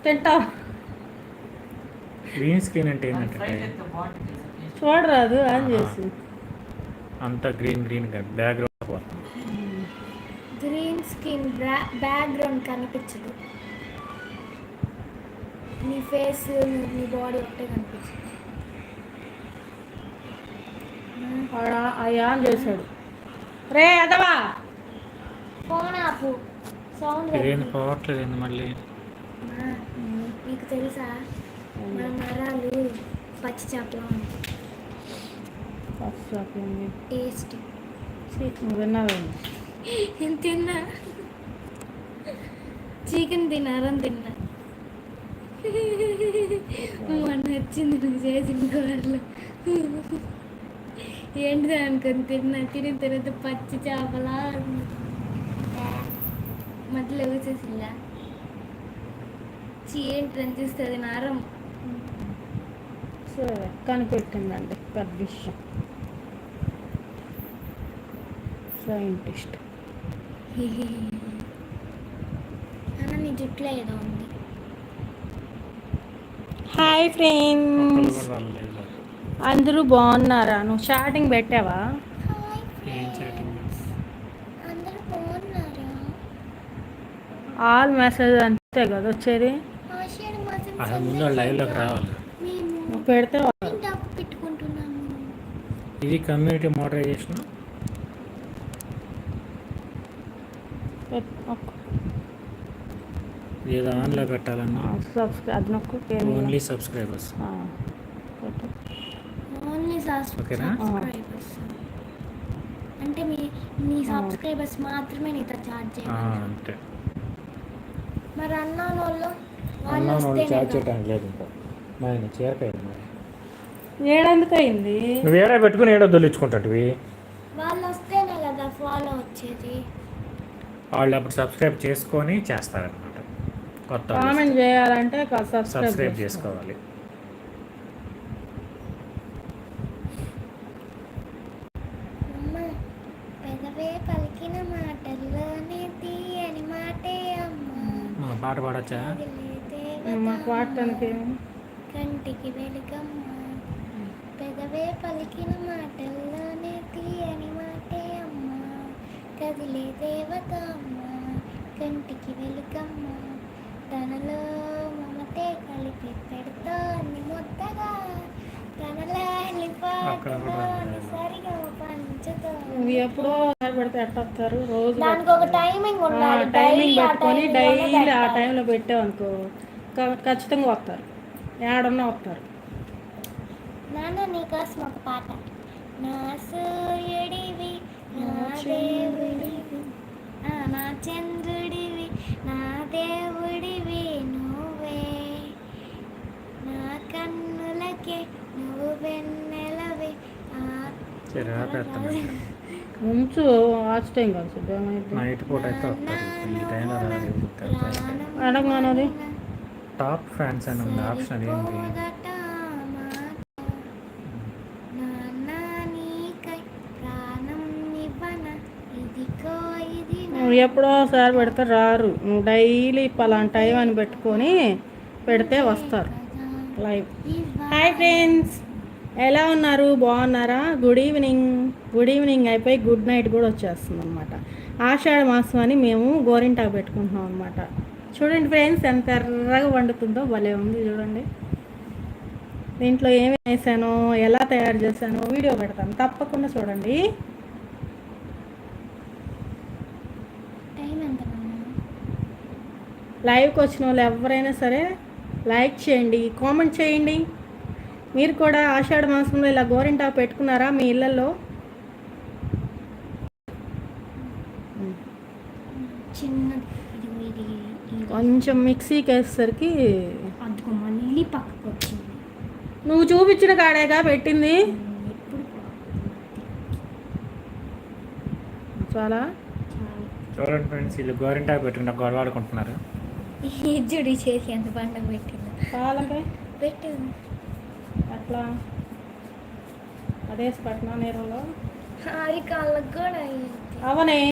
తింటావు. Green screen అంటే ఏంటంటే చూడరాదు ఆన్ చేసి. అంతా గ్రీన్ బ్యాక్గ్రౌండ్ పోతుంది. గ్రీన్ స్క్రీన్ బ్యాక్గ్రౌండ్ కనిపించదు, నీ ఫేస్ నీ బాడీ ఒకటే కనిపించదు. అవి ఆన్ చేశాడు. రే అదవా ఫోన్ ఆపు, సౌండ్ ఇదేం పోవట్లేదు మళ్ళీ. నీకు తెలుసా మన నరాలు పచ్చి చేపలు టేస్ట్. విన్నావేంటి? నేను తిన్నా, చికెన్ తిన్నారని తిన్నా. మొన్న వచ్చింది నువ్వు చేసిన కూరలో ఏంటిది అనుకుని తిన్నా. తిని తర్వాత పచ్చి చేపలా మధ్యలో వేసేసిలా ఏంటి అనిపిస్తుంది నారం. సరే కనిపెట్టిందండి పెద్ద విషయం. సైంటిస్ట్. అన్న నీ జుట్లో ఏదో ఉంది. హాయ్ ఫ్రెండ్స్, అందరూ బాగున్నారా? నువ్వు చాటింగ్ పెట్టావా? ఏం చాటింగ్? అందరూ బాగున్నారా? ఆల్ మెసేజ్ అంతే కదా వచ్చేది. అసలు ముందు లైవ్లోకి రావాలి. నువ్వు పెడితే పెట్టుకుంటున్నాము. ఇది కమ్యూనిటీ మోడరైజేషన్. ఏదో ఆన్లో పెట్టాలన్నా అది నొక్కు. Only subscribers. ఓన్లీ ఓకేనా? సబ్స్క్రైబర్స్ అంటే మీ సబ్స్క్రైబర్స్ మాత్రమే నీతో చార్జ్ చేయాలి. అంతే. మరి అన్నాను వాళ్ళు చార్జ్ చేయడానికి లేదు. ఇంకా మరి చేరకైంది. మరి ఏడెందుకు అయింది? నువ్వు ఏడా పెట్టుకుని ఏడో దొల్లించుకుంటావి. వాళ్ళు వస్తేనే కదా ఫాలో వచ్చేది. వాళ్ళు అప్పుడు సబ్స్క్రైబ్ చేసుకొని చేస్తారనమాట. కొత్త కామెంట్ చేయాలంటే సబ్స్క్రైబ్ చేసుకోవాలి. పెదవే పలికిన మాటల్లోనే తీయని మాటే అమ్మా. పాట పాడచ్చా? పాడటానికి కంటికి వెలుగమ్మ, పెదవే పలికిన మాటల్లోనే తీయని మాటే అమ్మ. కదిలే దేవత అమ్మ, కంటికి వెలుగమ్మ, తనలో మమతే కలిపి పెడతా అన్ని ముద్దగా, తనలో సరిగా పంచుతా. ఎప్పుడో పెడితే ఎట్టొస్తారు? రోజు దానికి ఒక టైమింగ్ ఉండాలి. టైమింగ్ పెట్టుకొని డైలీ ఆ టైంలో పెట్టామనుకో ఖచ్చితంగా వస్తారు. ఏడన్నా వస్తారు. నాన్న నీకోసం ఒక పాట. నా సూర్యుడివి, నా దేవుడివి, నా చంద్రుడివి, నా దేవుడివి నువ్వే, నా కన్నులకే నువ్వు వెన్నెలవే. ఉంచు వాచ్ టైం కాదు. నైట్ పూట అయితే వస్తారు. ఈ టైంలో అడగమానది. టాప్ ఫ్యాన్స్ అని ఉంది ఆప్షన్. ఏంటి? నువ్వు ఎప్పుడో ఒకసారి పెడితే రారు. నువ్వు డైలీ పలానా టైం అని పెట్టుకొని పెడితే వస్తారు లైవ్. హాయ్ ఫ్రెండ్స్, ఎలా ఉన్నారు? బాగున్నారా? గుడ్ ఈవినింగ్ అయిపోయి గుడ్ నైట్ కూడా వచ్చేస్తుంది అనమాట. ఆషాఢ మాసం అని మేము గోరింటాకు పెట్టుకుంటున్నాం అనమాట. చూడండి ఫ్రెండ్స్, ఎంత ఎర్రగా వండుతుందో భలే ఉంది. చూడండి దీంట్లో ఏమి వేసానో, ఎలా తయారు చేశానో వీడియో పెడతాను, తప్పకుండా చూడండి. లైవ్కి వచ్చిన వాళ్ళు ఎవరైనా సరే లైక్ చేయండి, కామెంట్ చేయండి. మీరు కూడా ఆషాఢ మాసంలో ఇలా గోరింటాకు పెట్టుకున్నారా మీ ఇళ్ళల్లో? కొంచెం మిక్సీకి వేసేసరికి మళ్ళీ పక్కకు వచ్చింది. నువ్వు చూపించిన కాడేగా పెట్టింది. చాలా చూడండి ఫ్రెండ్స్, వీళ్ళు గోరింటాకు పెట్టుకుంటే గొడవాడుకుంటున్నారు. జుడి చేసి ఎంత పండుగ పెట్టింది. పాలకై పెట్టింది అట్లా అదేసి పట్టినా నీరులో అది కాళ్ళకు కూడా అవనే.